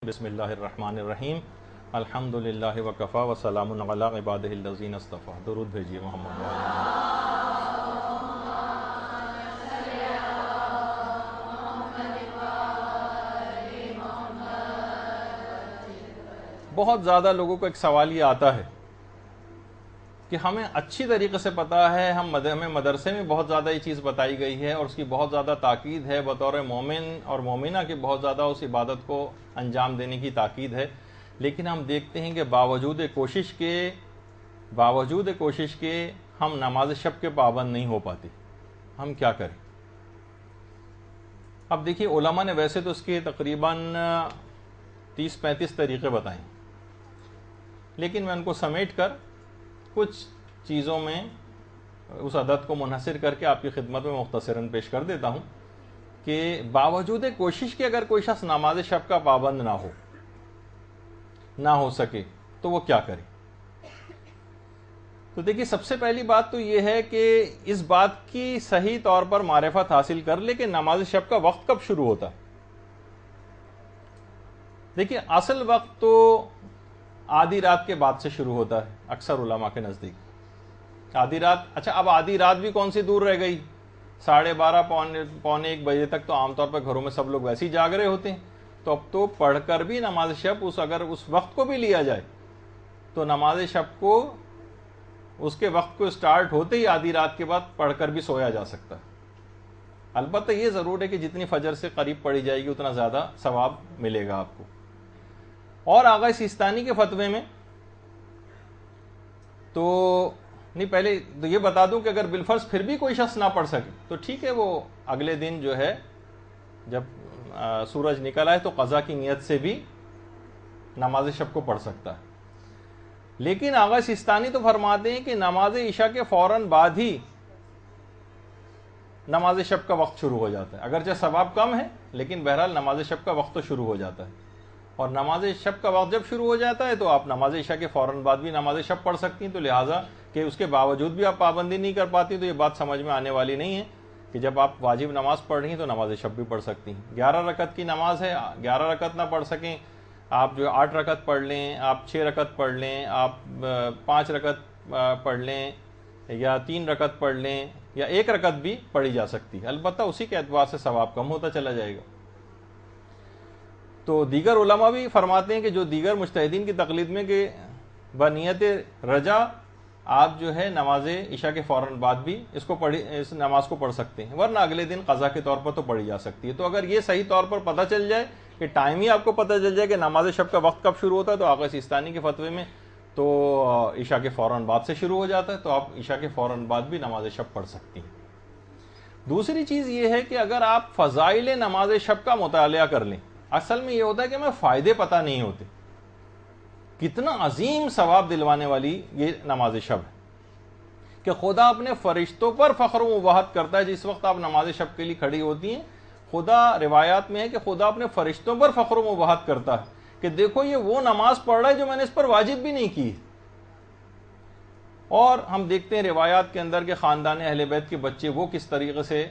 بسم اللہ الرحمن الرحیم الحمدللہ وکفا وسلام علی عبادہ الذین اصطفیٰ. درود بھیجیے محمد وعلیہ. بہت زیادہ لوگوں کو ایک سوال یہ آتا ہے کہ ہمیں اچھی طریقے سے پتا ہے، ہمیں مدرسے میں بہت زیادہ یہ چیز بتائی گئی ہے اور اس کی بہت زیادہ تاکید ہے، بطور مومن اور مومنہ کی بہت زیادہ اس عبادت کو انجام دینے کی تاکید ہے، لیکن ہم دیکھتے ہیں کہ باوجود کوشش کے ہم نماز شب کے پابند نہیں ہو پاتے. ہم کیا کریں؟ اب دیکھیے، علماء نے ویسے تو اس کے تقریباً 30-35 طریقے بتائیں، لیکن میں ان کو سمیٹ کر کچھ چیزوں میں اس عدد کو منحصر کر کے آپ کی خدمت میں مختصراً پیش کر دیتا ہوں کہ باوجود کوشش کے اگر کوئی شخص نماز شب کا پابند نہ ہو سکے تو وہ کیا کرے. تو دیکھیے، سب سے پہلی بات تو یہ ہے کہ اس بات کی صحیح طور پر معرفت حاصل کر لے کہ نماز شب کا وقت کب شروع ہوتا ہے. دیکھیے، اصل وقت تو آدھی رات کے بعد سے شروع ہوتا ہے اکثر علماء کے نزدیک. آدھی رات، اچھا اب آدھی رات بھی کون سی دور رہ گئی، 12:30 پونے 1 بجے تک تو عام طور پر گھروں میں سب لوگ ویسے ہی جاگ رہے ہوتے ہیں. تو اب تو پڑھ کر بھی نماز شب اگر اس وقت کو بھی لیا جائے تو نماز شب کو اس کے وقت کو سٹارٹ ہوتے ہی آدھی رات کے بعد پڑھ کر بھی سویا جا سکتا ہے. البتہ یہ ضرور ہے کہ جتنی فجر سے قریب پڑھی جائے گی اتنا زیادہ ثواب ملے گا آپ کو. اور آغا سیستانی کے فتوے میں تو نہیں، پہلے تو یہ بتا دوں کہ اگر بالفرض پھر بھی کوئی شخص نہ پڑھ سکے تو ٹھیک ہے، وہ اگلے دن جو ہے جب سورج نکل آئے تو قضا کی نیت سے بھی نماز شب کو پڑھ سکتا ہے. لیکن آغا سیستانی تو فرماتے ہیں کہ نماز عشاء کے فوراً بعد ہی نماز شب کا وقت شروع ہو جاتا ہے. اگرچہ ثواب کم ہے لیکن بہرحال نماز شب کا وقت تو شروع ہو جاتا ہے. اور نماز شب کا وقت جب شروع ہو جاتا ہے تو آپ نماز عشاء کے فوراً بعد بھی نماز شب پڑھ سکتی ہیں. تو لہٰذا کہ اس کے باوجود بھی آپ پابندی نہیں کر پاتی تو یہ بات سمجھ میں آنے والی نہیں ہے کہ جب آپ واجب نماز پڑھ رہی ہیں تو نماز شب بھی پڑھ سکتی ہیں. 11 رکعت کی نماز ہے، 11 رکعت نہ پڑھ سکیں آپ جو 8 رکعت پڑھ لیں، آپ 6 رکعت پڑھ لیں، آپ 5 رکعت پڑھ لیں یا 3 رکعت پڑھ لیں یا 1 رکعت بھی پڑھی جا سکتی ہے. البتہ اسی کے اعتبار سے ثواب کم ہوتا چلا جائے گا. تو دیگر علماء بھی فرماتے ہیں کہ جو دیگر مجتہدین کی تقلید میں کہ بنیت رجا آپ جو ہے نماز عشاء کے فوراً بعد بھی اس نماز کو پڑھ سکتے ہیں، ورنہ اگلے دن قضا کے طور پر تو پڑھی جا سکتی ہے. تو اگر یہ صحیح طور پر پتہ چل جائے کہ ٹائم ہی آپ کو پتہ چل جائے کہ نماز شب کا وقت کب شروع ہوتا ہے تو آغا سیستانی کے فتوے میں تو عشاء کے فوراً بعد سے شروع ہو جاتا ہے، تو آپ عشاء کے فوراً بعد بھی نماز شب پڑھ سکتی ہیں. دوسری چیز یہ ہے کہ اگر آپ فضائل نماز شب کا مطالعہ کر لیں، اصل میں یہ ہوتا ہے کہ ہمیں فائدے پتہ نہیں ہوتے. کتنا عظیم ثواب دلوانے والی یہ نماز شب ہے کہ خدا اپنے فرشتوں پر فخر و مباحت کرتا ہے. جس وقت آپ نماز شب کے لیے کھڑی ہوتی ہیں، خدا روایات میں ہے کہ خدا اپنے فرشتوں پر فخر و مباحت کرتا ہے کہ دیکھو یہ وہ نماز پڑھ رہا ہے جو میں نے اس پر واجب بھی نہیں کی. اور ہم دیکھتے ہیں روایات کے اندر کہ خاندان اہل بیت کے بچے وہ کس طریقے سے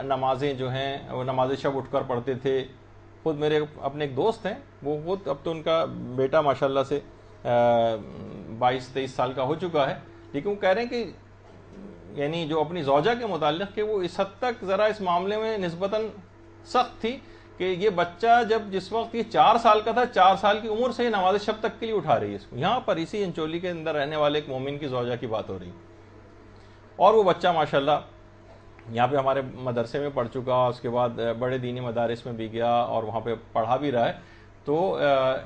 نمازیں جو ہیں وہ نماز شب اٹھ کر پڑھتے تھے. خود میرے اپنے ایک دوست ہیں، وہ خود اب تو ان کا بیٹا ماشاءاللہ سے 22-23 سال کا ہو چکا ہے، لیکن وہ کہہ رہے ہیں کہ یعنی جو اپنی زوجہ کے متعلق کہ وہ اس حد تک ذرا اس معاملے میں نسبتاً سخت تھی کہ یہ بچہ جس وقت یہ 4 سال کا تھا، 4 سال کی عمر سے یہ نماز شب تک کے لیے اٹھا رہی ہے اس کو. یہاں پر اسی انچولی کے اندر رہنے والے ایک مومن کی زوجہ کی بات ہو رہی اور وہ بچہ ماشاءاللہ یہاں پہ ہمارے مدرسے میں پڑھ چکا، اس کے بعد بڑے دینی مدارس میں بھی گیا اور وہاں پہ پڑھا بھی رہا ہے. تو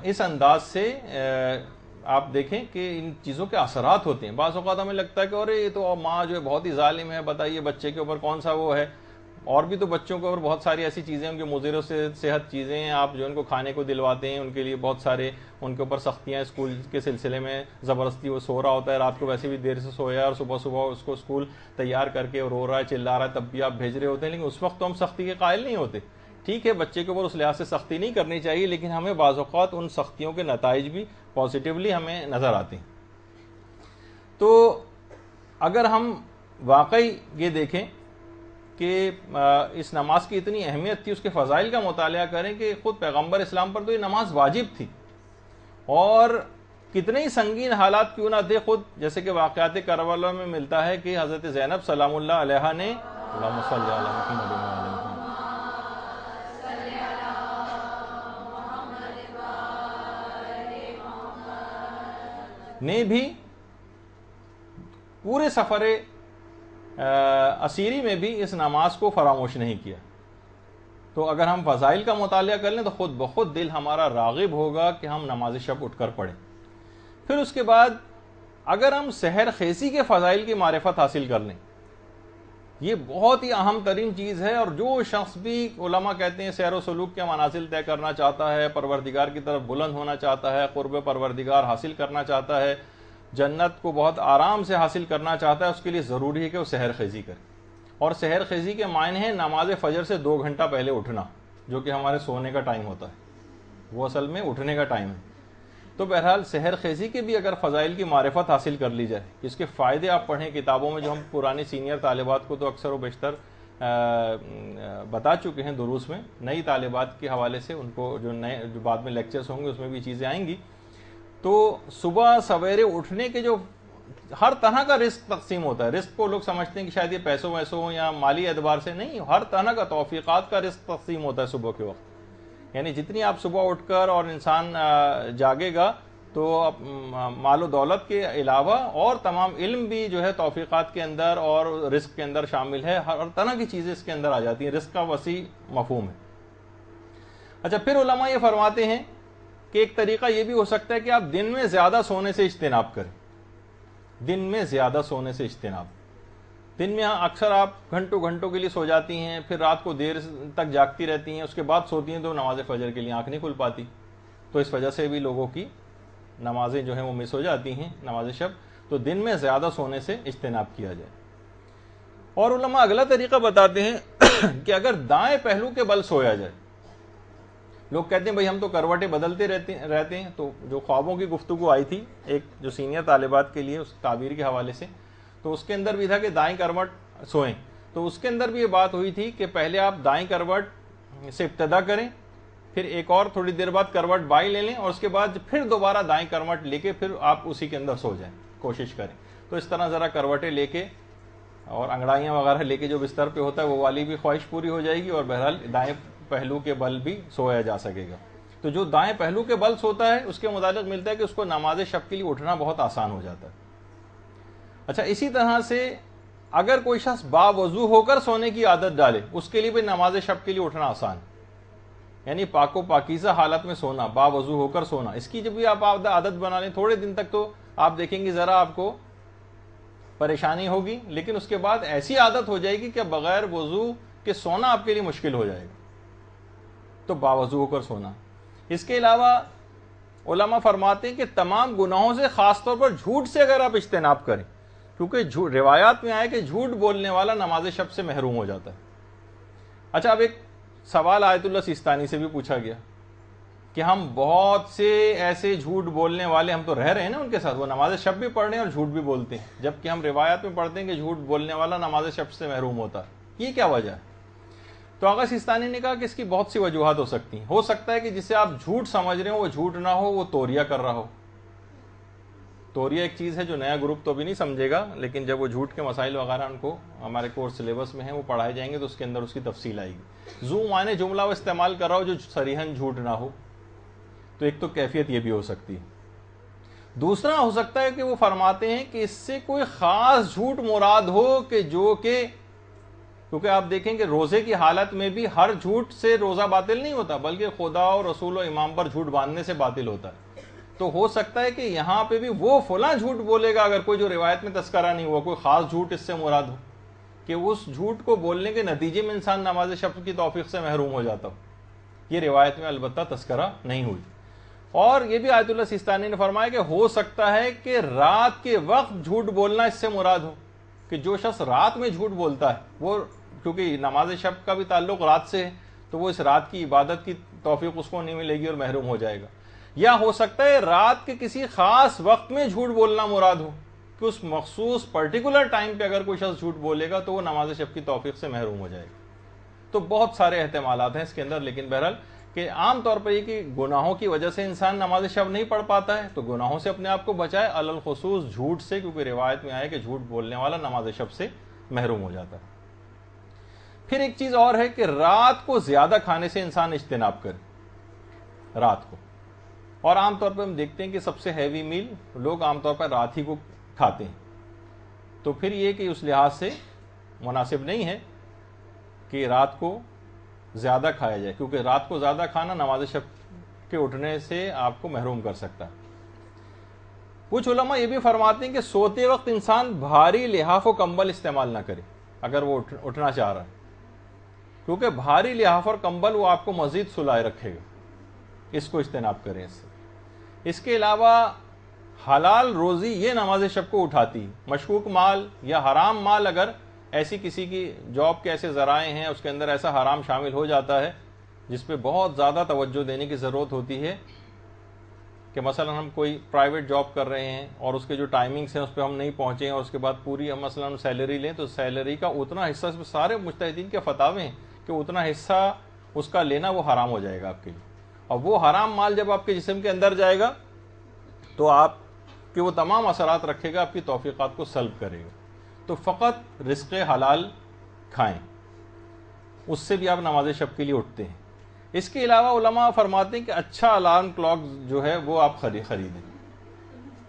اس انداز سے آپ دیکھیں کہ ان چیزوں کے اثرات ہوتے ہیں. بعض اوقات ہمیں لگتا ہے کہ ارے یہ تو ماں جو ہے بہت ہی ظالم ہے، بتائیے بچے کے اوپر کون سا وہ ہے. اور بھی تو بچوں کے اوپر بہت ساری ایسی چیزیں ان کے مضر سے صحت چیزیں ہیں، آپ جو ان کو کھانے کو دلواتے ہیں ان کے لیے بہت سارے ان کے اوپر سختیاں، اسکول کے سلسلے میں زبردستی وہ سو رہا ہوتا ہے، رات کو ویسے بھی دیر سے سویا اور صبح اس کو اسکول تیار کر کے رو رہا ہے، چلا رہا ہے، تب بھی آپ بھیج رہے ہوتے ہیں. لیکن اس وقت تو ہم سختی کے قائل نہیں ہوتے. ٹھیک ہے، بچے کے اوپر اس لحاظ سے سختی نہیں کرنی چاہیے، لیکن ہمیں بعض اوقات ان سختیوں کے نتائج بھی پازیٹیولی ہمیں نظر آتے ہیں. تو اگر ہم واقعی یہ دیکھیں کہ اس نماز کی اتنی اہمیت تھی، اس کے فضائل کا مطالعہ کریں کہ خود پیغمبر اسلام پر تو یہ نماز واجب تھی، اور کتنے ہی سنگین حالات کیوں نہ تھے، خود جیسے کہ واقعات کربلا میں ملتا ہے کہ حضرت زینب سلام اللہ علیہا نے اللہم صلی علی محمد و علی محمد نے بھی پورے سفر اسیری میں بھی اس نماز کو فراموش نہیں کیا۔ تو اگر ہم فضائل کا مطالعہ کر لیں تو خود بخود دل ہمارا راغب ہوگا کہ ہم نماز شب اٹھ کر پڑھیں۔ پھر اس کے بعد اگر ہم سحر خیزی کے فضائل کی معرفت حاصل کر لیں، یہ بہت ہی اہم ترین چیز ہے، اور جو شخص بھی علماء کہتے ہیں سیر و سلوک کے منازل طے کرنا چاہتا ہے، پروردگار کی طرف بلند ہونا چاہتا ہے، قرب پروردگار حاصل کرنا چاہتا ہے، جنت کو بہت آرام سے حاصل کرنا چاہتا ہے، اس کے لیے ضروری ہے کہ وہ سحر خیزی کرے۔ اور سحر خیزی کے معنی ہے نماز فجر سے 2 گھنٹہ پہلے اٹھنا، جو کہ ہمارے سونے کا ٹائم ہوتا ہے، وہ اصل میں اٹھنے کا ٹائم ہے۔ تو بہرحال سحر خیزی کے بھی اگر فضائل کی معرفت حاصل کر لی جائے، اس کے فائدے آپ پڑھیں کتابوں میں، جو ہم پرانی سینئر طالبات کو تو اکثر و بیشتر بتا چکے ہیں دروس میں، نئی طالبات کے حوالے سے ان کو جو بعد میں لیکچرز ہوں گے اس میں بھی چیزیں آئیں گی۔ تو صبح سویرے اٹھنے کے جو ہر طرح کا رزق تقسیم ہوتا ہے، رزق کو لوگ سمجھتے ہیں کہ شاید یہ پیسوں ویسوں یا مالی اعتبار سے نہیں، ہر طرح کا توفیقات کا رزق تقسیم ہوتا ہے صبح کے وقت۔ یعنی جتنی آپ صبح اٹھ کر اور انسان جاگے گا تو مال و دولت کے علاوہ اور تمام علم بھی جو ہے توفیقات کے اندر اور رزق کے اندر شامل ہے، ہر طرح کی چیزیں اس کے اندر آ جاتی ہیں، رزق کا وسیع مفہوم ہے۔ اچھا، پھر علماء یہ فرماتے ہیں کہ ایک طریقہ یہ بھی ہو سکتا ہے کہ آپ دن میں زیادہ سونے سے اجتناب کریں، دن میں زیادہ سونے سے اجتناب۔ دن میں اکثر آپ گھنٹوں گھنٹوں کے لیے سو جاتی ہیں، پھر رات کو دیر تک جاگتی رہتی ہیں، اس کے بعد سوتی ہیں تو نماز فجر کے لیے آنکھ نہیں کھل پاتی، تو اس وجہ سے بھی لوگوں کی نمازیں جو ہیں وہ مس ہو جاتی ہیں نماز شب۔ تو دن میں زیادہ سونے سے اجتناب کیا جائے۔ اور علماء اگلا طریقہ بتاتے ہیں کہ اگر دائیں پہلو کے بل سویا جائے، لوگ کہتے ہیں بھئی ہم تو کروٹیں بدلتے رہتے ہیں، تو جو خوابوں کی گفتگو آئی تھی ایک جو سینئر طالبات کے لیے اس تعبیر کے حوالے سے، تو اس کے اندر بھی تھا کہ دائیں کروٹ سوئیں، تو اس کے اندر بھی یہ بات ہوئی تھی کہ پہلے آپ دائیں کروٹ سے ابتدا کریں، پھر ایک اور تھوڑی دیر بعد کروٹ بائیں لے لیں، اور اس کے بعد پھر دوبارہ دائیں کروٹ لے کے پھر آپ اسی کے اندر سو جائیں، کوشش کریں۔ تو اس طرح ذرا کروٹیں لے کے اور انگڑائیاں وغیرہ لے کے جو بستر پہ ہوتا ہے وہ والی بھی خواہش پوری ہو جائے گی، اور بہرحال دائیں پہلو کے بل بھی سویا جا سکے گا۔ تو جو دائیں پہلو کے بل سوتا ہے اس کے متعلق ملتا ہے کہ اس کو نماز شب کے لیے اٹھنا بہت آسان ہو جاتا ہے۔ اچھا، اسی طرح سے اگر کوئی شخص باوضو ہو کر سونے کی عادت ڈالے، اس کے لیے بھی نماز شب کے لیے اٹھنا آسان، یعنی پاک و پاکیزہ حالت میں سونا، باوضو ہو کر سونا، اس کی جب بھی آپ عادت بنا لیں تھوڑے دن تک تو آپ دیکھیں گے ذرا آپ کو پریشانی ہوگی، لیکن اس کے بعد ایسی عادت ہو جائے گی کہ بغیر وضو کے سونا آپ کے لیے مشکل ہو جائے گا۔ تو باوضو ہو کر سونا۔ اس کے علاوہ علماء فرماتے ہیں کہ تمام گناہوں سے، خاص طور پر جھوٹ سے اگر آپ اجتناب کریں، کیونکہ روایات میں آئے کہ جھوٹ بولنے والا نماز شب سے محروم ہو جاتا ہے۔ اچھا، اب ایک سوال آیت اللہ سیستانی سے بھی پوچھا گیا کہ ہم بہت سے ایسے جھوٹ بولنے والے ہم تو رہ رہے ہیں نا ان کے ساتھ، وہ نماز شب بھی پڑھ رہے ہیں اور جھوٹ بھی بولتے ہیں، جبکہ ہم روایات میں پڑھتے ہیں کہ جھوٹ بولنے والا نماز شب سے محروم ہوتا ہے، یہ کیا وجہ ہے؟ تو آغا سیستانی نے کہا کہ اس کی بہت سی وجوہات ہو سکتی ہیں۔ ہو سکتا ہے کہ جسے آپ جھوٹ سمجھ رہے ہو وہ جھوٹ نہ ہو، وہ توریہ کر رہا ہو۔ توریہ ایک چیز ہے جو نیا گروپ تو بھی نہیں سمجھے گا، لیکن جب وہ جھوٹ کے مسائل وغیرہ ان کو ہمارے کورس سلیبس میں ہیں وہ پڑھائے جائیں گے تو اس کے اندر اس کی تفصیل آئے گی۔ ذو معنی جملہ وہ استعمال کر رہا ہو جو صریحاً جھوٹ نہ ہو، تو ایک تو کیفیت یہ بھی ہو سکتی ہے۔ دوسرا ہو سکتا ہے کہ وہ فرماتے ہیں کہ اس سے کوئی خاص جھوٹ مراد ہو کہ جو کہ کیونکہ آپ دیکھیں کہ روزے کی حالت میں بھی ہر جھوٹ سے روزہ باطل نہیں ہوتا، بلکہ خدا اور رسول و امام پر جھوٹ باندھنے سے باطل ہوتا ہے۔ تو ہو سکتا ہے کہ یہاں پہ بھی وہ فلاں جھوٹ بولے گا، اگر کوئی جو روایت میں تذکرہ نہیں ہوا، کوئی خاص جھوٹ اس سے مراد ہو کہ اس جھوٹ کو بولنے کے نتیجے میں انسان نماز شب کی توفیق سے محروم ہو جاتا ہو۔ یہ روایت میں البتہ تذکرہ نہیں ہوئی۔ اور یہ بھی آیت اللہ سیستانی نے فرمایا کہ ہو سکتا ہے کہ رات کے وقت جھوٹ بولنا اس سے مراد ہو، کہ جو شخص رات میں جھوٹ بولتا ہے وہ، کیونکہ نماز شب کا بھی تعلق رات سے ہے، تو وہ اس رات کی عبادت کی توفیق اس کو نہیں ملے گی اور محروم ہو جائے گا۔ یا ہو سکتا ہے رات کے کسی خاص وقت میں جھوٹ بولنا مراد ہو، کہ اس مخصوص پرٹیکولر ٹائم پہ اگر کوئی شخص جھوٹ بولے گا تو وہ نماز شب کی توفیق سے محروم ہو جائے گا. تو بہت سارے احتمالات ہیں اس کے اندر، لیکن بہرحال کہ عام طور پر یہ کہ گناہوں کی وجہ سے انسان نماز شب نہیں پڑھ پاتا ہے، تو گناہوں سے اپنے آپ کو بچائے، الخصوص جھوٹ سے، کیونکہ روایت میں آیا کہ جھوٹ بولنے والا نماز شب سے محروم ہو جاتا ہے. پھر ایک چیز اور ہے کہ رات کو زیادہ کھانے سے انسان اجتناب کرے رات کو. اور عام طور پر ہم دیکھتے ہیں کہ سب سے ہیوی میل لوگ عام طور پر رات ہی کو کھاتے ہیں. تو پھر یہ کہ اس لحاظ سے مناسب نہیں ہے کہ رات کو زیادہ کھایا جائے، کیونکہ رات کو زیادہ کھانا نماز شب کے اٹھنے سے آپ کو محروم کر سکتا ہے. کچھ علماء یہ بھی فرماتے ہیں کہ سوتے وقت انسان بھاری لحاف و کمبل استعمال نہ کرے اگر وہ اٹھنا چاہ رہا ہے، کیونکہ بھاری لحاف اور کمبل وہ آپ کو مزید سلائے رکھے گا. اس کو اجتناب کریں اس سے. اس کے علاوہ حلال روزی یہ نماز شب کو اٹھاتی ہے. مشکوک مال یا حرام مال اگر ایسی کسی کی جاب کے ایسے ذرائع ہیں، اس کے اندر ایسا حرام شامل ہو جاتا ہے جس پہ بہت زیادہ توجہ دینے کی ضرورت ہوتی ہے، کہ مثلا ہم کوئی پرائیویٹ جاب کر رہے ہیں اور اس کے جو ٹائمنگز ہیں اس پہ ہم نہیں پہنچے ہیں، اور اس کے بعد پوری ہم مثلا سیلری لیں، تو سیلری کا اتنا حصہ، اس پہ سارے مجتہدین کے فتاوے ہیں کہ اتنا حصہ اس کا لینا وہ حرام ہو جائے گا آپ کے لیے. اور وہ حرام مال جب آپ کے جسم کے اندر جائے گا تو آپ کے وہ تمام اثرات رکھے گا، آپ کی توفیقات کو سلب کرے گا. تو فقط رزق حلال کھائیں، اس سے بھی آپ نماز شب کے لیے اٹھتے ہیں. اس کے علاوہ علماء فرماتے ہیں کہ اچھا الارم کلاک جو ہے وہ آپ خریدیں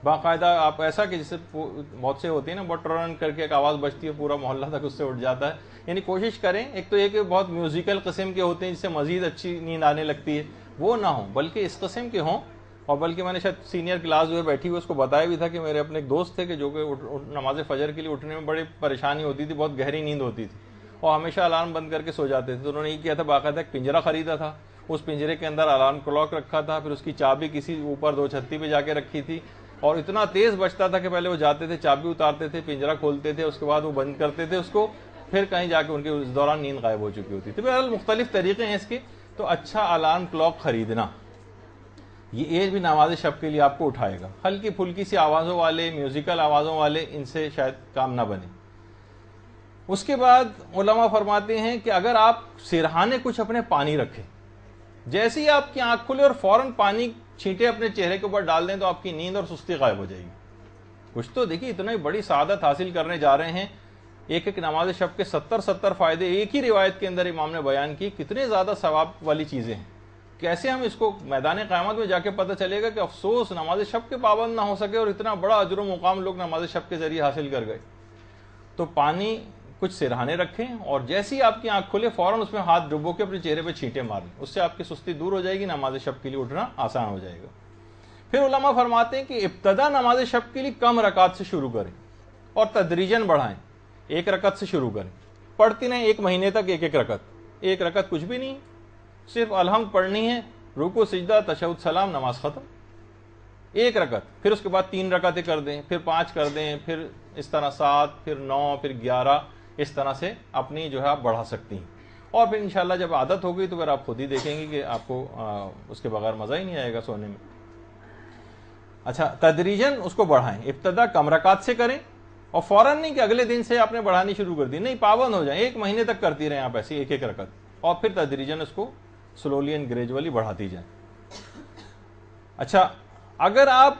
باقاعدہ. آپ ایسا کہ جسے بہت سے ہوتے ہیں نا، بٹرن کر کے ایک آواز بجتی ہے، پورا محلہ تک اس سے اٹھ جاتا ہے. یعنی کوشش کریں، ایک تو یہ کہ بہت میوزیکل قسم کے ہوتے ہیں جس سے مزید اچھی نیند آنے لگتی ہے، وہ نہ ہوں، بلکہ اس قسم کے ہوں. اور بلکہ میں نے شاید سینئر کلاس جو ہے بیٹھی ہوئی اس کو بتایا بھی تھا کہ میرے اپنے ایک دوست تھے کہ جو کہ نماز فجر کے لیے اٹھنے میں بڑی پریشانی ہوتی تھی، بہت گہری نیند ہوتی تھی اور ہمیشہ الارم بند کر کے سو جاتے تھے. تو انہوں نے یہ کیا تھا، باقاعدہ ایک پنجرا خریدا تھا، اس پنجرے کے اندر الارم کلاک رکھا تھا، پھر اس کی چابی کسی اوپر 2 چھتی پہ جا کے رکھی تھی، اور اتنا تیز بجتا تھا کہ پہلے وہ جاتے تھے، چابی اتارتے تھے، پنجرا کھولتے تھے، اس کے بعد وہ بند کرتے تھے اس کو، پھر کہیں جا کے ان کے اس دوران نیند غائب ہو چکی ہوتی تھی. بہرحال مختلف طریقے ہیں اس کے. تو اچھا الارم کلاک خریدنا، یہ بھی نماز شب کے لیے آپ کو اٹھائے گا. ہلکی پھلکی سی آوازوں والے، میوزیکل آوازوں والے، ان سے شاید کام نہ بنے. اس کے بعد علماء فرماتے ہیں کہ اگر آپ سرہانے کچھ اپنے پانی رکھیں، جیسے ہی آپ کی آنکھ کھلے اور فوراً پانی چھینٹے اپنے چہرے کے اوپر ڈال دیں تو آپ کی نیند اور سستی غائب ہو جائے گی. کچھ تو دیکھیے اتنا بڑی سعادت حاصل کرنے جا رہے ہیں. ایک نماز شب کے 70 فائدے ایک ہی روایت کے اندر امام نے بیان کی. کتنے زیادہ ثواب والی چیزیں ہیں. کیسے ہم اس کو میدان قیامت میں جا کے پتہ چلے گا کہ افسوس نماز شب کے پابند نہ ہو سکے اور اتنا بڑا اجر و مقام لوگ نماز شب کے ذریعے حاصل کر گئے. تو پانی کچھ سرہانے رکھیں اور جیسے ہی آپ کی آنکھ کھلے فوراً اس میں ہاتھ ڈبو کے اپنے چہرے پہ چھینٹے مار لیں. اس سے آپ کی سستی دور ہو جائے گی، نماز شب کے لیے اٹھنا آسان ہو جائے گا. پھر علماء فرماتے ہیں کہ ابتدا نماز شب کے لیے کم رکعت سے شروع کریں اور تدریجاً بڑھائیں. 1 رکعت سے شروع کریں، پڑھتی نہیں 1 مہینے تک 1 رکعت. 1 رکعت کچھ بھی نہیں، صرف الحمد پڑھنی ہے، رکوع سجدہ تشہد سلام، نماز ختم. 1 رکعت. پھر اس کے بعد 3 رکعتیں کر دیں، پھر 5 کر دیں، پھر اس طرح 7، پھر 9، پھر 11. اس طرح سے اپنی جو ہے آپ بڑھا سکتی ہیں. اور پھر انشاءاللہ جب عادت ہوگی تو پھر آپ خود ہی دیکھیں گے کہ آپ کو اس کے بغیر مزہ ہی نہیں آئے گا سونے میں. اچھا، تدریجاً اس کو بڑھائیں. ابتدا کم رکعت سے کریں اور فوراً نہیں کہ اگلے دن سے آپ نے بڑھانی شروع کر دی، نہیں، پابند ہو جائیں. 1 مہینے تک کرتی رہیں آپ ایسی 1 رکعت، اور پھر تدریجاً اس کو سلولی اینڈ گریجولی بڑھاتی جائیں. اچھا، اگر آپ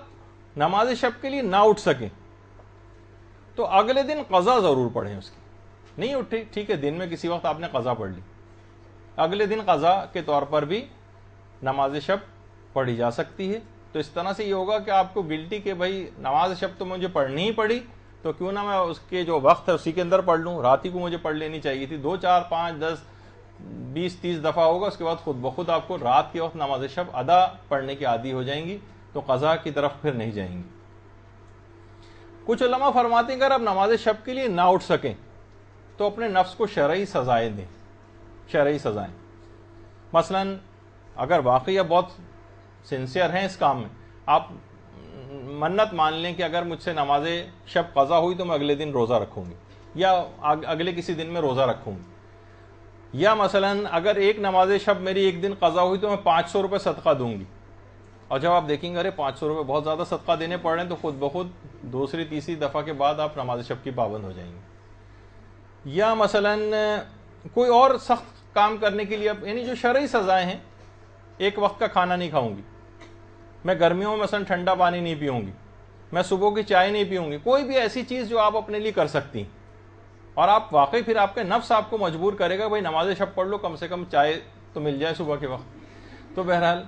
نماز شب کے لیے نہ اٹھ سکیں تو اگلے دن قضا ضرور پڑھیں. اس کی نہیں اٹھے، ٹھیک ہے، دن میں کسی وقت آپ نے قضا پڑھ لی، اگلے دن قضا کے طور پر بھی نماز شب پڑھی جا سکتی ہے. تو اس طرح سے یہ ہوگا کہ آپ کو گلٹی کہ بھائی نماز شب تو مجھے پڑھنی ہی پڑی، تو کیوں نہ میں اس کے جو وقت ہے اسی کے اندر پڑھ لوں. رات ہی کو مجھے پڑھ لینی چاہیے تھی. 2، 4، 5، 10، 20، 30 دفعہ ہوگا. اس کے بعد خود بخود آپ کو رات کے وقت نماز شب ادا پڑھنے کی عادی ہو جائیں گی، تو قضا کی طرف پھر نہیں جائیں گی. کچھ علماء فرماتے ہیں کہ اگر آپ نماز شب کے لیے نہ اٹھ سکیں تو اپنے نفس کو شرعی سزائیں دیں. شرعی سزائیں، مثلا اگر واقعی آپ بہت سنسیئر ہیں اس کام میں، آپ منت مان لیں کہ اگر مجھ سے نماز شب قضا ہوئی تو میں اگلے دن روزہ رکھوں گی، یا اگلے کسی دن میں روزہ رکھوں گی. یا مثلا اگر ایک نماز شب میری ایک دن قضا ہوئی تو میں 500 روپے صدقہ دوں گی. اور جب آپ دیکھیں گے ارے 500 روپے بہت زیادہ صدقہ دینے پڑ رہے ہیں، تو خود بخود دوسری تیسری دفعہ کے بعد آپ نماز شب کی پابند ہو جائیں گے۔ یا مثلا کوئی اور سخت کام کرنے کے لیے، یعنی جو شرعی سزائیں ہیں، ایک وقت کا کھانا نہیں کھاؤں گی میں، گرمیوں میں مثلا ٹھنڈا پانی نہیں پیوں گی میں، صبح کی چائے نہیں پیوں گی، کوئی بھی ایسی چیز جو آپ اپنے لیے کر سکتی ہیں، اور آپ واقعی پھر آپ کے نفس آپ کو مجبور کرے گا بھائی نماز شب پڑھ لو، کم سے کم چائے تو مل جائے صبح کے وقت۔ تو بہرحال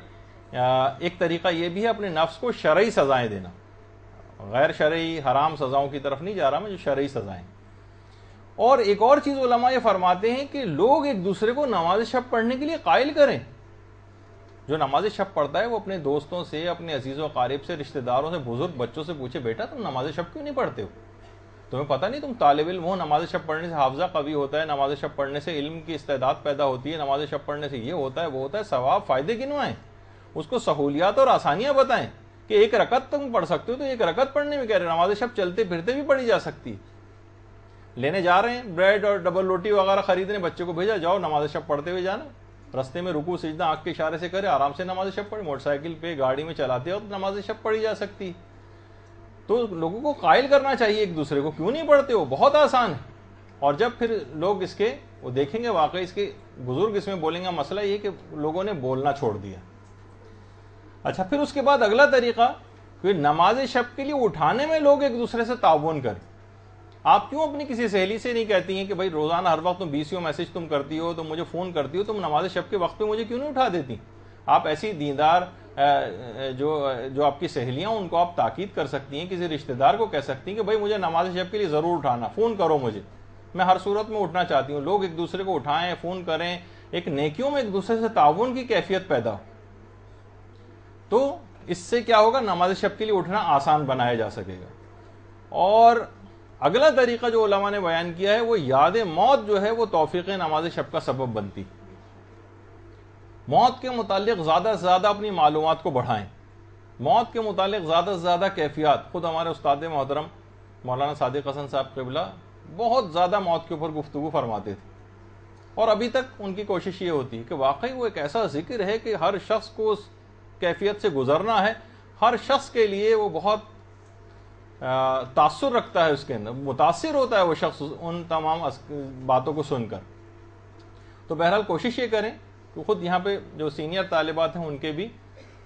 ایک طریقہ یہ بھی ہے اپنے نفس کو شرعی سزائیں دینا، غیر شرعی حرام سزاؤں کی طرف نہیں جا رہا میں، جو شرعی سزائیں۔ اور ایک اور چیز علماء یہ فرماتے ہیں کہ لوگ ایک دوسرے کو نماز شب پڑھنے کے لیے قائل کریں۔ جو نماز شب پڑھتا ہے وہ اپنے دوستوں سے، اپنے عزیز و اقارب سے، رشتہ داروں سے، بزرگ بچوں سے پوچھے بیٹا تم نماز شب کیوں نہیں پڑھتے ہو؟ تمہیں پتہ نہیں تم طالب علم ہو، نماز شب پڑھنے سے حافظہ قوی ہوتا ہے، نماز شب پڑھنے سے علم کی استعداد پیدا ہوتی ہے، نماز شب پڑھنے سے یہ ہوتا ہے وہ ہوتا ہے، ثواب فائدے گنوائیں، اس کو سہولیات اور آسانیاں بتائیں کہ ایک رکعت تم پڑھ سکتے ہو تو ایک رکعت پڑھنے میں کیا ہے، نماز شب چلتے پھرتے بھی پڑھی جا سکتی ہے۔ لینے جا رہے ہیں بریڈ اور ڈبل روٹی وغیرہ خریدنے، بچے کو بھیجا جاؤ نماز شب پڑھتے ہوئے جانا، رستے میں رکوع سجدہ آنکھ کے اشارے سے کرے، آرام سے نماز شب پڑھے، موٹر سائیکل پہ گاڑی میں چلاتے ہو تو نماز شب پڑھی جا سکتی۔ تو لوگوں کو قائل کرنا چاہیے ایک دوسرے کو، کیوں نہیں پڑھتے ہو، بہت آسان ہے۔ اور جب پھر لوگ اس کے وہ دیکھیں گے واقعی اس کے بزرگ اس میں بولیں گے، مسئلہ یہ کہ لوگوں نے بولنا چھوڑ دیا۔ اچھا، پھر اس کے بعد اگلا طریقہ کہ نماز شب کے لیے اٹھانے میں لوگ ایک دوسرے سے تعاون کریں۔ آپ کیوں اپنی کسی سہیلی سے نہیں کہتی ہیں کہ بھائی روزانہ ہر وقت تم 20 میسج تم کرتی ہو، تم مجھے فون کرتی ہو، تم نماز شب کے وقت پہ مجھے کیوں نہیں اٹھا دیتی؟ آپ ایسی دیندار جو آپ کی سہیلیاں ان کو آپ تاکید کر سکتی ہیں، کسی رشتہ دار کو کہہ سکتی ہیں کہ بھائی مجھے نماز شب کے لیے ضرور اٹھانا، فون کرو مجھے، میں ہر صورت میں اٹھنا چاہتی ہوں۔ لوگ ایک دوسرے کو اٹھائیں، فون کریں، ایک نیکیوں میں ایک دوسرے سے تعاون کی کیفیت پیدا ہو، تو اس سے کیا ہوگا، نماز شب کے لیے اٹھنا آسان بنایا جا سکے گا۔ اور اگلا طریقہ جو علماء نے بیان کیا ہے وہ یاد موت جو ہے وہ توفیق نماز شب کا سبب بنتی۔ موت کے متعلق زیادہ سے زیادہ اپنی معلومات کو بڑھائیں، موت کے متعلق زیادہ سے زیادہ کیفیات۔ خود ہمارے استاد محترم مولانا صادق حسن صاحب قبلہ بہت زیادہ موت کے اوپر گفتگو فرماتے تھے، اور ابھی تک ان کی کوشش یہ ہوتی ہے کہ واقعی وہ ایک ایسا ذکر ہے کہ ہر شخص کو اس کیفیت سے گزرنا ہے، ہر شخص کے لیے وہ بہت تاثر رکھتا ہے، اس کے اندر متاثر ہوتا ہے وہ شخص ان تمام باتوں کو سن کر۔ تو بہرحال کوشش یہ کریں کہ خود یہاں پہ جو سینئر طالبات ہیں ان کے بھی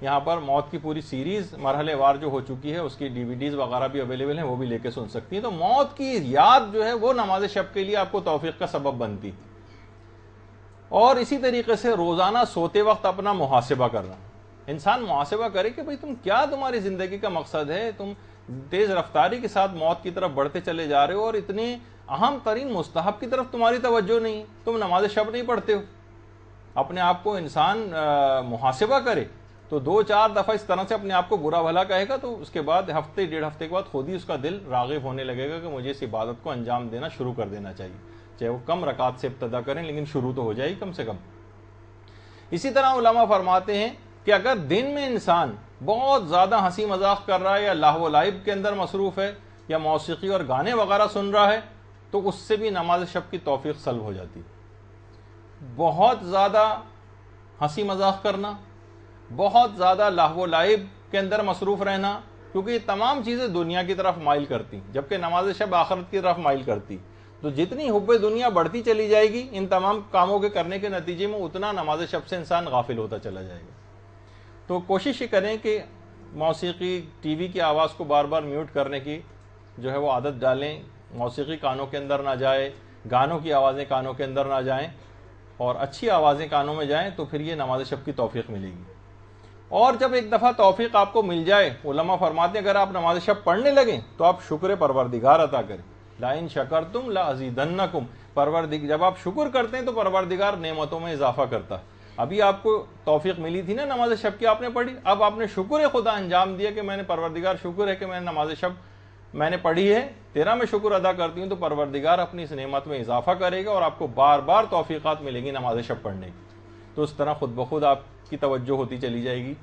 یہاں پر موت کی پوری سیریز مرحلے وار جو ہو چکی ہے اس کی DVDs وغیرہ بھی اویلیبل ہیں، وہ بھی لے کے سن سکتی ہیں۔ تو موت کی یاد جو ہے وہ نماز شب کے لیے آپ کو توفیق کا سبب بنتی۔ اور اسی طریقے سے روزانہ سوتے وقت اپنا محاسبہ کرنا، انسان محاسبہ کرے کہ بھئی تمہاری زندگی کا مقصد ہے، تم تیز رفتاری کے ساتھ موت کی طرف بڑھتے چلے جا رہے ہو اور اتنے اہم ترین مستحب کی طرف تمہاری توجہ نہیں، تم نماز شب نہیں پڑھتے ہو۔ اپنے آپ کو انسان محاسبہ کرے تو 2-4 دفعہ اس طرح سے اپنے آپ کو برا بھلا کہے گا، تو اس کے بعد ہفتے 1.5 ہفتے کے بعد خود ہی اس کا دل راغب ہونے لگے گا کہ مجھے اس عبادت کو انجام دینا شروع کر دینا چاہیے، چاہے وہ کم رکعت سے ابتدا کریں لیکن شروع تو ہو جائے کم سے کم۔ اسی طرح علماء فرماتے ہیں کہ اگر دن میں انسان بہت زیادہ ہنسی مذاق کر رہا ہے یا لہو و لعب کے اندر مصروف ہے یا موسیقی اور گانے وغیرہ سن رہا ہے تو اس سے بھی نماز شب کی توفیق سلب ہو جاتی۔ بہت زیادہ ہنسی مذاق کرنا، بہت زیادہ لہو و لعب کے اندر مصروف رہنا، کیونکہ یہ تمام چیزیں دنیا کی طرف مائل کرتی جبکہ نماز شب آخرت کی طرف مائل کرتی، تو جتنی حب دنیا بڑھتی چلی جائے گی ان تمام کاموں کے کرنے کے نتیجے میں اتنا نماز شب سے انسان غافل ہوتا چلا جائے گا۔ تو کوشش یہ کریں کہ موسیقی TV کی آواز کو بار بار میوٹ کرنے کی جو ہے وہ عادت ڈالیں، موسیقی کانوں کے اندر نہ جائے، گانوں کی آوازیں کانوں کے اندر نہ جائیں اور اچھی آوازیں کانوں میں جائیں، تو پھر یہ نماز شب کی توفیق ملے گی۔ اور جب ایک دفعہ توفیق آپ کو مل جائے، علماء فرماتے ہیں اگر آپ نماز شب پڑھنے لگیں تو آپ شکر پروردگار عطا کریں، لَإِن شَكَرْتُمْ لَأَزِيدَنَّكُمْ، جب آپ شکر کرتے ہیں تو پروردگار نعمتوں میں اضافہ کرتا ہے۔ ابھی آپ کو توفیق ملی تھی نا نماز شب کی، آپ نے پڑھی، اب آپ نے شکر خدا انجام دیا کہ میں نے پروردگار شکر ہے کہ میں نے نماز شب میں نے پڑھی ہے، تیرا میں شکر ادا کرتی ہوں، تو پروردگار اپنی اس نعمت میں اضافہ کرے گا اور آپ کو بار بار توفیقات ملیں گی نماز شب پڑھنے کی۔ تو اس طرح خود بخود آپ کی توجہ ہوتی چلی جائے گی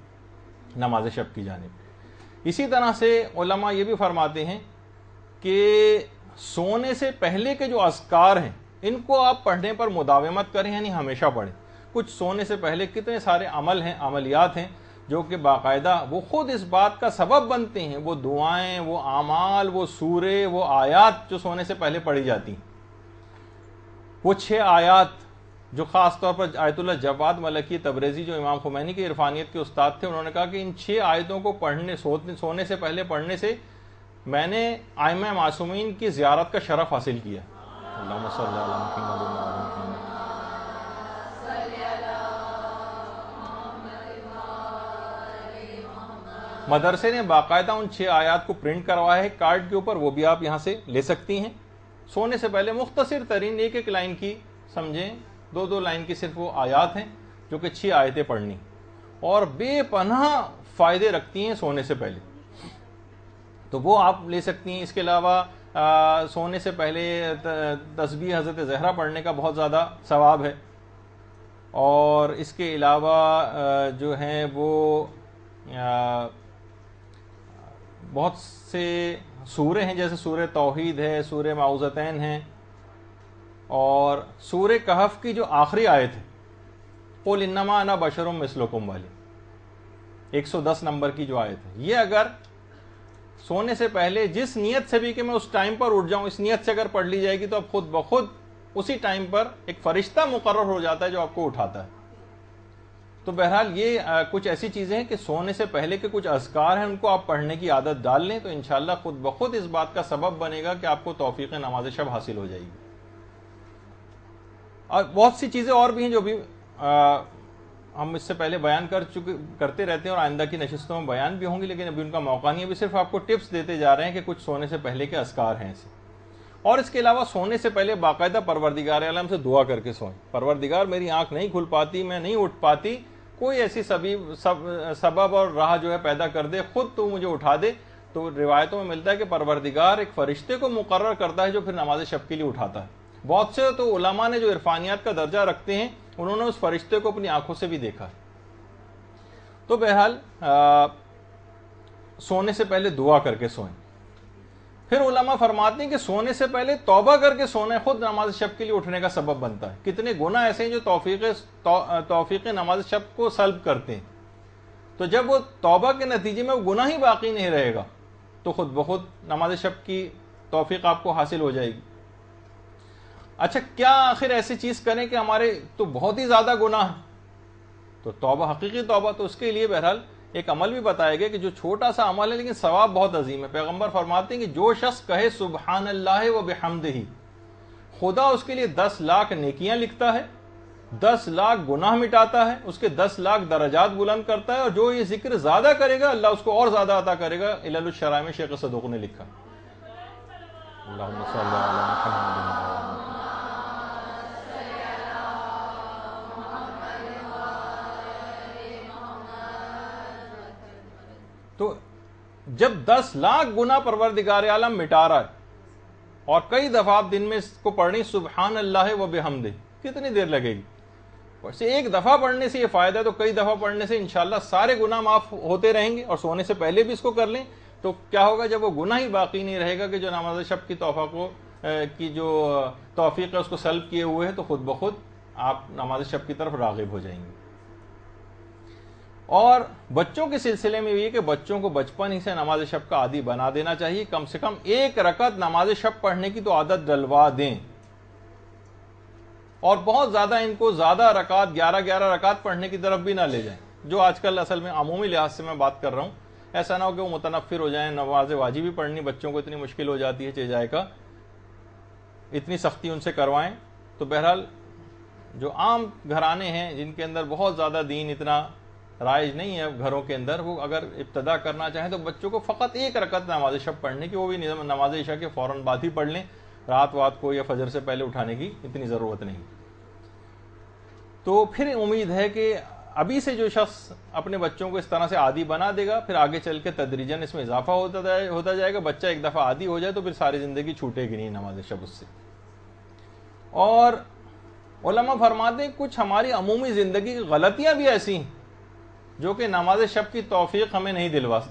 نماز شب کی جانب۔ اسی طرح سے علماء یہ بھی فرماتے ہیں کہ سونے سے پہلے کے جو اذکار ہیں ان کو آپ پڑھنے پر مداومت کریں، یعنی ہمیشہ پڑھیں۔ کچھ سونے سے پہلے کتنے سارے عمل ہیں، عملیات ہیں جو کہ باقاعدہ وہ خود اس بات کا سبب بنتے ہیں، وہ دعائیں، وہ اعمال، وہ سورے، وہ آیات جو سونے سے پہلے پڑھی جاتی ہیں، وہ 6 آیات جو خاص طور پر آیت اللہ جواد ملکی تبریزی جو امام خمینی کے عرفانیت کے استاد تھے، انہوں نے کہا کہ ان 6 آیتوں کو سونے سے پہلے پڑھنے سے میں نے ائمہ معصومین کی زیارت کا شرف حاصل کیا۔ اللہم صلی علی محمد و علی محمد۔ مدرسے نے باقاعدہ ان 6 آیات کو پرنٹ کروایا ہے کارڈ کے اوپر، وہ بھی آپ یہاں سے لے سکتی ہیں۔ سونے سے پہلے مختصر ترین ایک لائن کی سمجھیں، 2 لائن کی صرف وہ آیات ہیں جو کہ 6 آیتیں پڑھنی اور بے پناہ فائدے رکھتی ہیں سونے سے پہلے، تو وہ آپ لے سکتی ہیں۔ اس کے علاوہ سونے سے پہلے تسبیح حضرت زہرا پڑھنے کا بہت زیادہ ثواب ہے، اور اس کے علاوہ جو ہیں وہ بہت سے سورے ہیں، جیسے سورہ توحید ہے، سورہ معوذتین ہیں، اور سورہ کہف کی جو آخری آیت ہے قل انما انا بشر مثلکم والی 110 نمبر کی جو آیت ہے، یہ اگر سونے سے پہلے جس نیت سے بھی کہ میں اس ٹائم پر اٹھ جاؤں، اس نیت سے اگر پڑھ لی جائے گی تو اب خود بخود اسی ٹائم پر ایک فرشتہ مقرر ہو جاتا ہے جو آپ کو اٹھاتا ہے۔ تو بہرحال یہ کچھ ایسی چیزیں ہیں کہ سونے سے پہلے کے کچھ اذکار ہیں، ان کو آپ پڑھنے کی عادت ڈال لیں تو انشاءاللہ خود بخود اس بات کا سبب بنے گا کہ آپ کو توفیق نماز شب حاصل ہو جائے گی۔ اور بہت سی چیزیں اور بھی ہیں جو بھی ہم اس سے پہلے بیان کرتے رہتے ہیں اور آئندہ کی نشستوں میں بیان بھی ہوں گی، لیکن ابھی ان کا موقع نہیں ہے، ابھی صرف آپ کو ٹپس دیتے جا رہے ہیں کہ کچھ سونے سے پہلے کے اذکار ہیں ایسے۔ اور اس کے علاوہ سونے سے پہلے باقاعدہ پروردگار عالم سے دعا کر کے سوئیں، پروردگار میری آنکھ نہیں کھل پاتی، میں نہیں اٹھ پاتی، کوئی ایسی سبب اور راہ جو ہے پیدا کر دے، خود تو مجھے اٹھا دے۔ تو روایتوں میں ملتا ہے کہ پروردگار ایک فرشتے کو مقرر کرتا ہے جو پھر نماز شب کے لیے اٹھاتا ہے۔ بہت سے تو علماء نے جو عرفانیات کا درجہ رکھتے ہیں انہوں نے اس فرشتے کو اپنی آنکھوں سے بھی دیکھا ہے۔ تو بہرحال سونے سے پہلے دعا کر کے سوئیں۔ پھر علماء فرماتے ہیں کہ سونے سے پہلے توبہ کر کے سونا خود نماز شب کے لیے اٹھنے کا سبب بنتا ہے۔ کتنے گناہ ایسے ہیں جو توفیق نماز شب کو سلب کرتے ہیں، تو جب وہ توبہ کے نتیجے میں وہ گناہ ہی باقی نہیں رہے گا تو خود بخود نماز شب کی توفیق آپ کو حاصل ہو جائے گی۔ اچھا، کیا آخر ایسی چیز کریں کہ ہمارے تو بہت ہی زیادہ گناہ، تو توبہ، حقیقی توبہ، تو اس کے لیے بہرحال ایک عمل بھی بتایا گیا کہ جو چھوٹا سا عمل ہے لیکن ثواب بہت عظیم ہے۔ پیغمبر فرماتے ہیں کہ جو شخص کہے سبحان اللہ و بحمدہ، خدا اس کے لیے 10 لاکھ نیکیاں لکھتا ہے، 10 لاکھ گناہ مٹاتا ہے، اس کے 10 لاکھ درجات بلند کرتا ہے، اور جو یہ ذکر زیادہ کرے گا اللہ اس کو اور زیادہ عطا کرے گا۔ علل الشرائع میں شیخ صدوق نے لکھا۔ اللہم صلی علی محمد۔ تو جب 10 لاکھ گناہ پروردگار عالم مٹا رہا ہے اور کئی دفعہ آپ دن میں اس کو پڑھنی سبحان اللہ و بحمدہ، کتنی دیر لگے گی؟ ویسے ایک دفعہ پڑھنے سے یہ فائدہ ہے، تو کئی دفعہ پڑھنے سے انشاءاللہ سارے گناہ معاف ہوتے رہیں گے، اور سونے سے پہلے بھی اس کو کر لیں تو کیا ہوگا؟ جب وہ گناہ ہی باقی نہیں رہے گا کہ جو نماز شب کی جو توفیق ہے اس کو سلب کیے ہوئے ہے، تو خود بخود آپ نماز شب کی طرف راغب ہو جائیں گے۔ اور بچوں کے سلسلے میں یہ کہ بچوں کو بچپن ہی سے نماز شب کا عادی بنا دینا چاہیے، کم سے کم 1 رکعت نماز شب پڑھنے کی تو عادت ڈلوا دیں، اور بہت زیادہ ان کو زیادہ رکعت 11 رکعت پڑھنے کی طرف بھی نہ لے جائیں، جو آج کل اصل میں عمومی لحاظ سے میں بات کر رہا ہوں۔ ایسا نہ ہو کہ وہ متنفر ہو جائیں، نماز واجبی پڑھنی بچوں کو اتنی مشکل ہو جاتی ہے چہ جائے کا، اتنی سختی ان سے کروائیں۔ تو بہرحال جو عام گھرانے ہیں جن کے اندر بہت زیادہ دین اتنا رائج نہیں ہے گھروں کے اندر، وہ اگر ابتدا کرنا چاہیں تو بچوں کو فقط 1 رکعت نماز شب پڑھنے کی، وہ بھی نماز عشاء کے فوراً بعد ہی پڑھ لیں، رات کو یا فجر سے پہلے اٹھانے کی اتنی ضرورت نہیں۔ تو پھر امید ہے کہ ابھی سے جو شخص اپنے بچوں کو اس طرح سے عادی بنا دے گا، پھر آگے چل کے تدریجاً اس میں اضافہ ہوتا جائے گا۔ بچہ ایک دفعہ عادی ہو جائے تو پھر ساری زندگی چھوٹے گی نہیں نماز شب اس سے۔ اور علماء فرماتے ہیں کچھ ہماری عمومی زندگی کی غلطیاں بھی ایسی ہیں جو کہ نماز شب کی توفیق ہمیں نہیں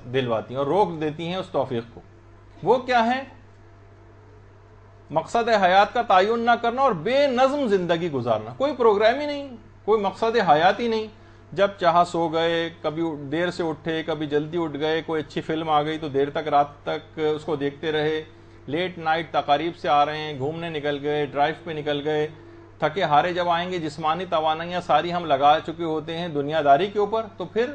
دلواتی اور روک دیتی ہیں اس توفیق کو۔ وہ کیا ہے؟ مقصد حیات کا تعین نہ کرنا اور بے نظم زندگی گزارنا، کوئی پروگرام ہی نہیں، کوئی مقصد حیات ہی نہیں، جب چاہا سو گئے، کبھی دیر سے اٹھے، کبھی جلدی اٹھ گئے، کوئی اچھی فلم آ گئی تو دیر تک رات تک اس کو دیکھتے رہے، لیٹ نائٹ تقاریب سے آ رہے ہیں، گھومنے نکل گئے، ڈرائیو پہ نکل گئے، تھکے ہارے جب آئیں گے، جسمانی توانائیاں ساری ہم لگا چکے ہوتے ہیں دنیا داری کے اوپر، تو پھر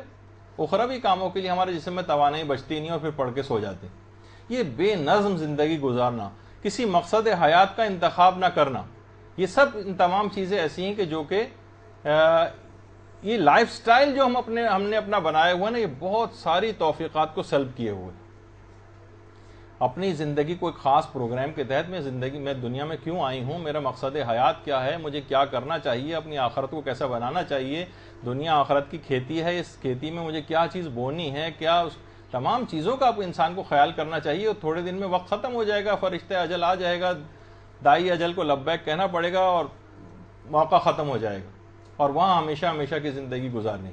اخروی کاموں کے لیے ہمارے جسم میں توانائی بچتی نہیں اور پھر پڑھ کے سو جاتے ہیں۔ یہ بے نظم زندگی گزارنا، کسی مقصد حیات کا انتخاب نہ کرنا، یہ سب ان تمام چیزیں ایسی ہیں کہ جو کہ یہ لائف سٹائل جو ہم نے اپنا بنایا ہوا ہے نا، یہ بہت ساری توفیقات کو سلب کیے ہوئے۔ اپنی زندگی کو ایک خاص پروگرام کے تحت میں دنیا میں کیوں آئی ہوں، میرا مقصد حیات کیا ہے، مجھے کیا کرنا چاہیے، اپنی آخرت کو کیسا بنانا چاہیے، دنیا آخرت کی کھیتی ہے، اس کھیتی میں مجھے کیا چیز بونی ہے، کیا تمام چیزوں کا انسان کو خیال کرنا چاہیے۔ اور تھوڑے دن میں وقت ختم ہو جائے گا، فرشتہ اجل آ جائے گا، دائی اجل کو لبیک کہنا پڑے گا اور موقع ختم ہو جائے گا، اور وہاں ہمیشہ ہمیشہ کی زندگی گزارنی۔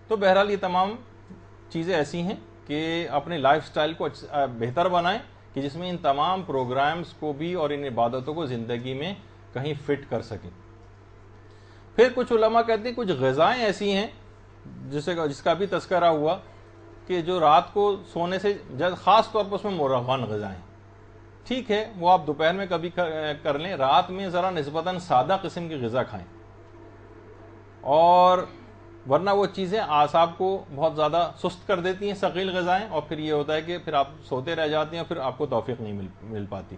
تو بہرحال یہ تمام چیزیں ایسی ہیں کہ اپنے لائف سٹائل کو بہتر بنائیں کہ جس میں ان تمام پروگرامز کو بھی اور ان عبادتوں کو زندگی میں کہیں فٹ کر سکیں۔ پھر کچھ علماء کہتے ہیں کچھ غذائیں ایسی ہیں جس کا بھی تذکرہ ہوا کہ جو رات کو سونے سے خاص طور پر اس میں مرغن غذائیں، ٹھیک ہے وہ آپ دوپہر میں کبھی کر لیں، رات میں ذرا نسبتاً سادہ قسم کی غذا کھائیں، اور ورنہ وہ چیزیں اعصاب کو بہت زیادہ سست کر دیتی ہیں ثقیل غذائیں، اور پھر یہ ہوتا ہے کہ پھر آپ سوتے رہ جاتے ہیں، پھر آپ کو توفیق نہیں مل پاتی۔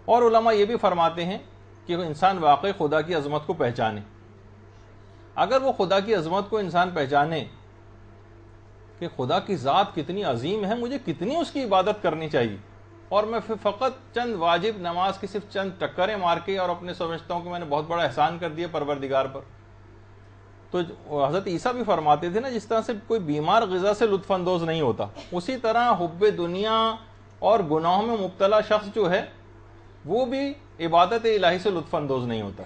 اور علماء یہ بھی فرماتے ہیں کہ انسان واقعی خدا کی عظمت کو پہچانے۔ اگر وہ خدا کی عظمت کو انسان پہچانے کہ خدا کی ذات کتنی عظیم ہے، مجھے کتنی اس کی عبادت کرنی چاہیے، اور میں پھر فقط چند واجب نماز کی صرف چند ٹکریں مار کے اور اپنے سمجھتا ہوں کہ میں نے بہت بڑا احسان کر دیا پروردگار پر۔ تو حضرت عیسیٰ بھی فرماتے تھے نا، جس طرح سے کوئی بیمار غذا سے لطف اندوز نہیں ہوتا، اسی طرح حب دنیا اور گناہوں میں مبتلا شخص جو ہے وہ بھی عبادت الہی سے لطف اندوز نہیں ہوتا۔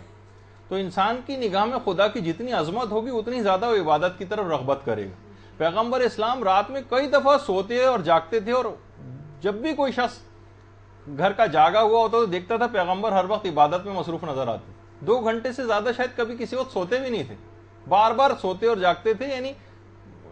تو انسان کی نگاہ میں خدا کی جتنی عظمت ہوگی اتنی زیادہ وہ عبادت کی طرف رغبت کرے گا۔ پیغمبر اسلام رات میں کئی دفعہ سوتے اور جاگتے تھے، اور جب بھی کوئی شخص گھر کا جاگا ہوا ہوتا تو دیکھتا تھا پیغمبر ہر وقت عبادت میں مصروف نظر آتے، 2 گھنٹے سے زیادہ شاید کبھی کسی وقت سوتے بھی نہیں تھے، بار بار سوتے اور جاگتے تھے، یعنی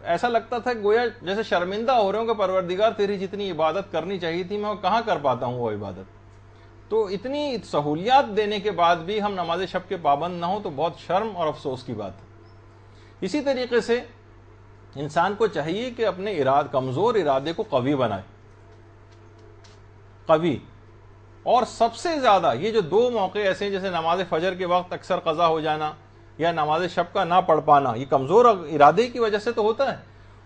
ایسا لگتا تھا گویا جیسے شرمندہ ہو رہے ہوں کہ پروردگار تیری جتنی عبادت کرنی چاہیے تھی میں کہاں کر پاتا ہوں وہ عبادت۔ تو اتنی سہولیات دینے کے بعد بھی ہم نماز شب کے پابند نہ ہوں تو بہت شرم اور افسوس کی بات ہے۔ اسی طریقے سے انسان کو چاہیے کہ اپنے کمزور ارادے کو قوی بنائے، قوی۔ اور سب سے زیادہ یہ جو 2 موقع ایسے ہیں جیسے نماز فجر کے وقت اکثر قضا ہو جانا یا نماز شب کا نہ پڑھ پانا، یہ کمزور ارادے کی وجہ سے تو ہوتا ہے،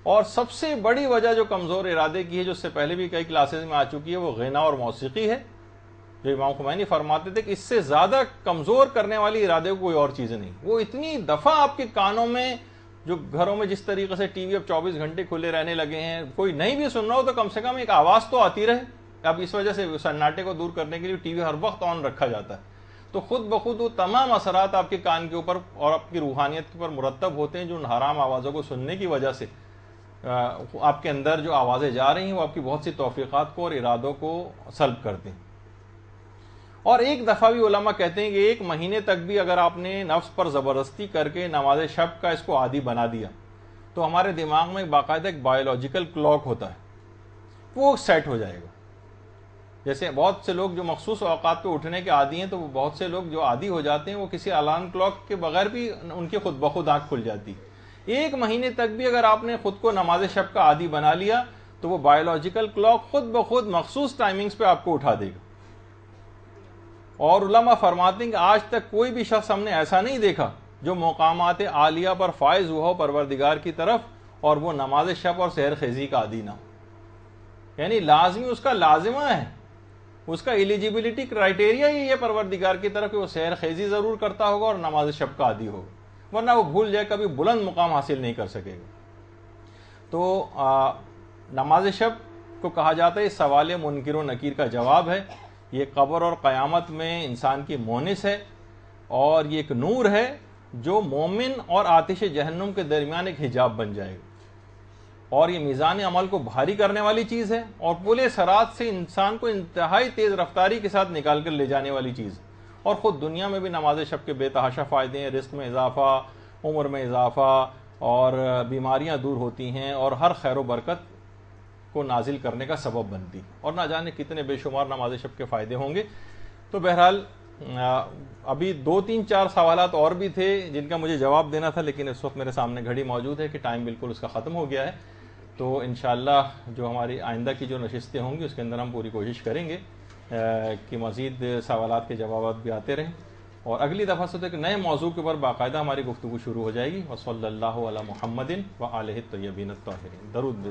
اور سب سے بڑی وجہ جو کمزور ارادے کی ہے، جو اس سے پہلے بھی کئی کلاسز میں آ چکی ہے، وہ غنا اور موسیقی ہے۔ جو امام خمینی فرماتے تھے کہ اس سے زیادہ کمزور کرنے والی ارادے کو کوئی اور چیزیں نہیں۔ وہ اتنی دفعہ آپ کے کانوں میں، جو گھروں میں جس طریقے سے ٹی وی اب 24 گھنٹے کھلے رہنے لگے ہیں، کوئی نہیں بھی سن رہا ہو تو کم سے کم ایک آواز تو آتی رہے۔ اب اس وجہ سے سناٹے کو دور کرنے کے لیے ٹی وی ہر وقت آن رکھا جاتا ہے، تو خود بخود وہ تمام اثرات آپ کے کان کے اوپر اور آپ کی روحانیت کے اوپر مرتب ہوتے ہیں، جو ان حرام آوازوں کو سننے کی وجہ سے آپ کے اندر جو آوازیں جا رہی ہیں وہ آپ کی بہت سی توفیقات کو اور ارادوں کو سلب کرتے ہیں۔ اور ایک دفعہ بھی علماء کہتے ہیں کہ 1 مہینے تک بھی اگر آپ نے نفس پر زبردستی کر کے نماز شب کا اس کو عادی بنا دیا تو ہمارے دماغ میں باقاعدہ ایک بایولوجیکل کلاک ہوتا ہے، وہ سیٹ ہو جائے گا۔ جیسے بہت سے لوگ جو مخصوص اوقات پہ اٹھنے کے عادی ہیں، تو وہ بہت سے لوگ جو عادی ہو جاتے ہیں وہ کسی الارم کلاک کے بغیر بھی ان کی خود بخود آنکھ کھل جاتی۔ 1 مہینے تک بھی اگر آپ نے خود کو نماز شب کا عادی بنا لیا تو وہ بایولوجیکل کلاک خود بخود مخصوص ٹائمنگز پہ آپ کو اٹھا دے گا۔ اور علماء فرماتے ہیں کہ آج تک کوئی بھی شخص ہم نے ایسا نہیں دیکھا جو مقامات عالیہ پر فائز ہوا ہو پروردگار کی طرف اور وہ نماز شب اور سحر خیزی کا عادی نہ ہو۔ یعنی لازمی اس کا لازمہ ہے، اس کا ایلیجیبلٹی کرائٹیریا ہی ہے پروردگار کی طرف کہ وہ سحر خیزی ضرور کرتا ہوگا اور نماز شب کا عادی ہوگا، ورنہ وہ بھول جائے کبھی بلند مقام حاصل نہیں کر سکے گا۔ تو نماز شب کو کہا جاتا ہے سوال منکر و نکیر کا جواب ہے، یہ قبر اور قیامت میں انسان کی مونس ہے، اور یہ ایک نور ہے جو مومن اور آتش جہنم کے درمیان ایک حجاب بن جائے گا، اور یہ میزان عمل کو بھاری کرنے والی چیز ہے، اور پل صراط سے انسان کو انتہائی تیز رفتاری کے ساتھ نکال کر لے جانے والی چیز، اور خود دنیا میں بھی نماز شب کے بے تحاشا فائدے ہیں، رزق میں اضافہ، عمر میں اضافہ اور بیماریاں دور ہوتی ہیں اور ہر خیر و برکت کو نازل کرنے کا سبب بنتی، اور نہ جانے کتنے بے شمار نماز شب کے فائدے ہوں گے۔ تو بہرحال ابھی 2-3-4 سوالات اور بھی تھے جن کا مجھے جواب دینا تھا، لیکن اس وقت میرے سامنے گھڑی موجود ہے کہ ٹائم بالکل اس کا ختم ہو گیا ہے۔ تو انشاءاللہ جو ہماری آئندہ کی جو نشستیں ہوں گی اس کے اندر ہم پوری کوشش کریں گے کہ مزید سوالات کے جوابات بھی آتے رہیں، اور اگلی دفعہ سے تو ایک نئے موضوع کے اوپر باقاعدہ ہماری گفتگو شروع ہو جائے گی۔ وصلی اللہ علی محمد وآلہ الطیبین الطاہرین۔ درود